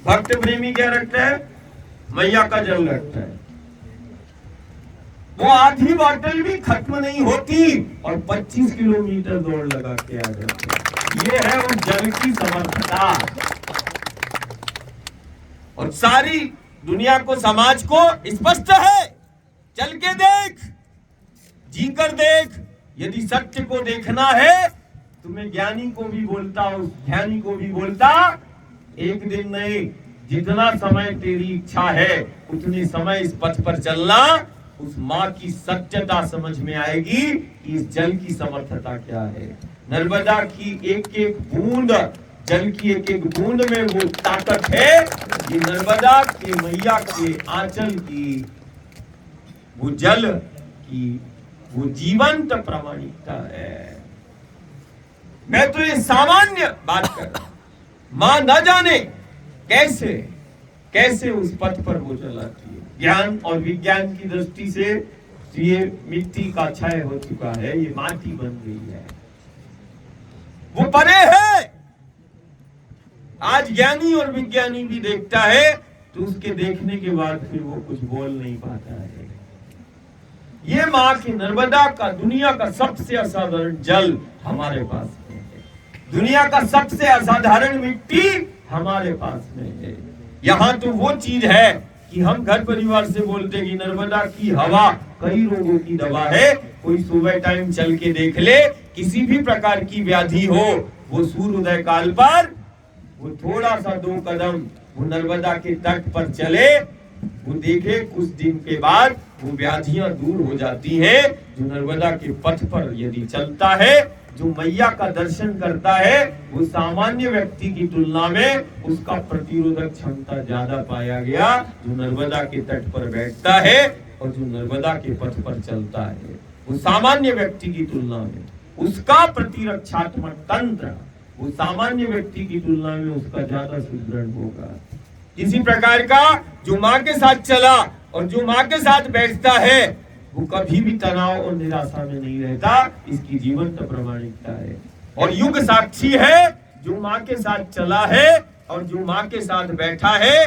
भक्त प्रेमी क्या रखता है? मैया का जल रखता है। वो आधी बोतल भी खत्म नहीं होती और 25 किलोमीटर दौड़ लगा के आ जाते हैं। ये है उस जल की समर्थता। और सारी दुनिया को, समाज को स्पष्ट है, चल के देख, जी कर देख। यदि सत्य को देखना है, तुम्हें ज्ञानी को भी बोलता, उस ज्ञानी को भी बोलता, एक दिन नहीं, जितना समय तेरी इच्छा है उतने समय इस पथ पर चलना। उस माँ की सत्यता समझ में आएगी कि इस जल की समर्थता क्या है। नर्मदा की एक एक बूंद, जल की एक एक बूंद में वो ताकत है। ये नर्मदा के मैया के आंचल की, वो जल की वो जीवंत प्रामाणिकता है। मैं तो ये सामान्य बात कर रहा हूं। मां न जाने कैसे कैसे उस पथ पर वो चलाती है। ज्ञान और विज्ञान की दृष्टि से ये मिट्टी का क्षय हो चुका है, ये माटी बन गई है, वो परे है। आज ज्ञानी और विज्ञानी भी देखता है तो उसके देखने के बाद फिर वो कुछ बोल नहीं पाता है। ये मां की नर्मदा का, दुनिया का सबसे असाधारण जल हमारे पास में है। दुनिया का सबसे असाधारण मिट्टी हमारे पास में है। यहाँ तो वो चीज है कि हम घर परिवार से बोलते कि नर्मदा की हवा कई रोगों की दवा है। कोई सुबह टाइम चल के देख ले, किसी भी प्रकार की व्याधि हो, वो सूर्योदय काल पर वो थोड़ा सा 2 कदम वो नर्मदा के तट पर चले, वो देखे कुछ दिन के बाद वो व्याधियां दूर हो जाती हैं। जो नर्मदा के पथ पर यदि चलता है, जो मैया का दर्शन करता है, वो सामान्य व्यक्ति की तुलना में उसका प्रतिरोधक क्षमता ज्यादा पाया गया। जो नर्मदा के तट पर बैठता है और जो नर्मदा के पथ पर चलता है, वो सामान्य व्यक्ति की तुलना में उसका प्रतिरक्षात्मक तंत्र वो सामान्य व्यक्ति की तुलना में उसका ज्यादा सुदृढ़ होगा। इसी प्रकार का जो माँ के साथ चला और जो माँ के साथ बैठता है, वो कभी भी तनाव और निराशा में नहीं रहता। इसकी जीवंत प्रामाणिकता है और युग साक्षी है। जो माँ के साथ चला है और जो माँ के साथ बैठा है,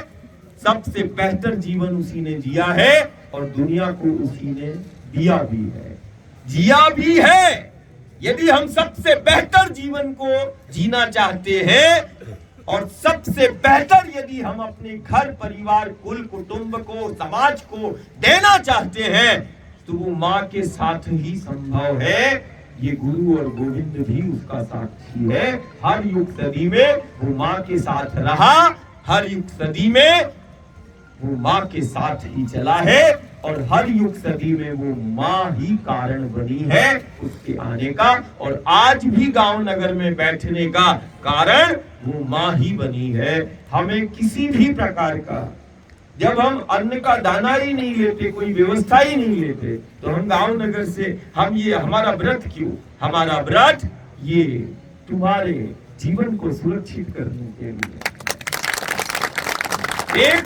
सबसे बेहतर जीवन उसी ने जिया है और दुनिया को उसी ने दिया भी है, जिया भी है। यदि हम सबसे बेहतर जीवन को जीना चाहते हैं और सबसे बेहतर यदि हम अपने घर परिवार, कुल, कुटुंब को, समाज को देना चाहते हैं, तो वो माँ के साथ ही संभव है। ये गुरु और गोविंद भी उसका साक्षी है। हर युग सदी में वो माँ के साथ रहा, हर युग सदी में वो माँ के साथ ही चला है और हर युग सदी में वो माँ ही कारण बनी है उसके आने का। और आज भी गांव नगर में बैठने का कारण वो माँ ही बनी है। हमें किसी भी प्रकार का, जब हम अन्न का दाना ही नहीं लेते, कोई व्यवस्था ही नहीं लेते, तो हम गांव नगर से हम ये हमारा व्रत क्यों? हमारा व्रत ये तुम्हारे जीवन को सुरक्षित करने के लिए। एक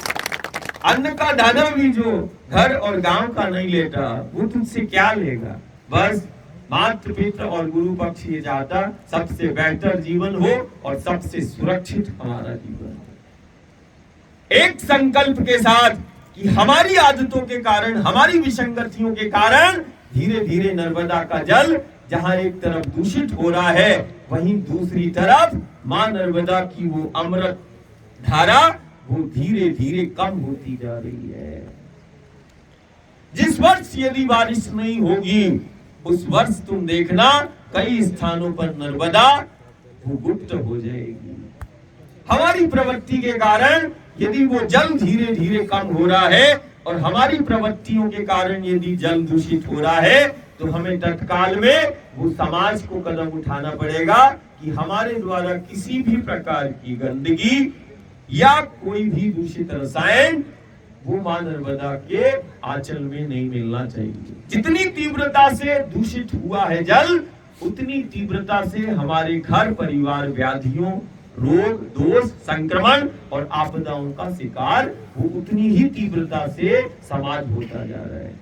अन्न का दाना भी जो घर और गांव का नहीं लेता, वो तुझसे क्या लेगा? बस मातृ, पितृ और गुरु पक्ष ये चाहता सबसे बेहतर जीवन हो और सबसे सुरक्षित हमारा जीवन हो। एक संकल्प के साथ कि हमारी आदतों के कारण, हमारी विसंगतियों के कारण धीरे धीरे नर्मदा का जल जहां एक तरफ दूषित हो रहा है, वहीं दूसरी तरफ मां नर्मदा की वो अमृत धारा वो धीरे धीरे कम होती जा रही है। जिस वर्ष यदि बारिश नहीं होगी, उस वर्ष तुम देखना कई स्थानों पर नर्मदा वो गुप्त हो जाएगी। हमारी प्रवृत्ति के कारण यदि वो जल धीरे धीरे कम हो रहा है और हमारी प्रवृत्तियों के कारण यदि जल दूषित हो रहा है, तो हमें तत्काल में वो समाज को कदम उठाना पड़ेगा कि हमारे द्वारा किसी भी प्रकार की गंदगी या कोई भी दूषित रसायन वो मां नर्मदा के आंचल में नहीं मिलना चाहिए। जितनी तीव्रता से दूषित हुआ है जल, उतनी तीव्रता से हमारे घर परिवार व्याधियों, रोग, दोष, संक्रमण और आपदाओं का शिकार वो उतनी ही तीव्रता से समाज होता जा रहा है।